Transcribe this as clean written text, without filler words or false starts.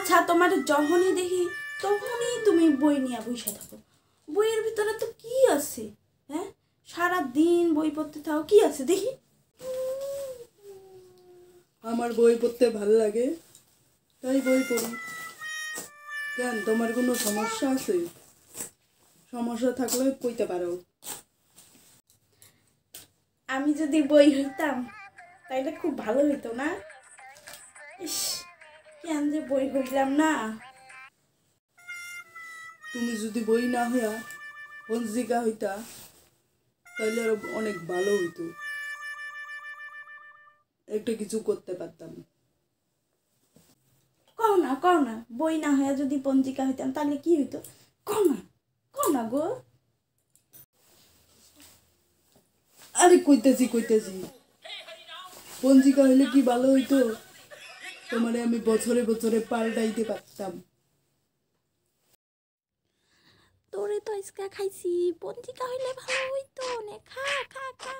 আচ্ছা তোমার যখনই দেখি তখনই তুমি বই নিয়ে বসে থাকো। বইয়ের ভিতরে তো কি আছে? হ্যাঁ, সারা দিন বই পড়তে থাকো, কি আছে দেখি? আমার বই পড়তে ভালো লাগে, তাই বই পড়ি। কেন, তোমার কোনো সমস্যা আছে? সমস্যা থাকলে কইতে পারো। আমি যদি বই হইতাম তাইলে খুব ভালো হইতো না? ইস, কেন যে বই হইলাম না। তুমি যদি বই না হইয়া পঞ্জিকা হইতা তাহলে আরো অনেক ভালো হইতো, একটা কিছু করতে পারতাম। কও না বই না হইয়া যদি পঞ্জিকা হইতাম তাহলে কি হইতো? কও না গো। আরে কইতেছি পঞ্জিকা হইলে কি ভালো হইতো, তোমারে আমি বছরে বছরে পাল্টাইতে পারতাম। তোরে তো আজকে খাইছি, পঞ্জিকা হইলে ভালো হইতো। নে খা খা খা।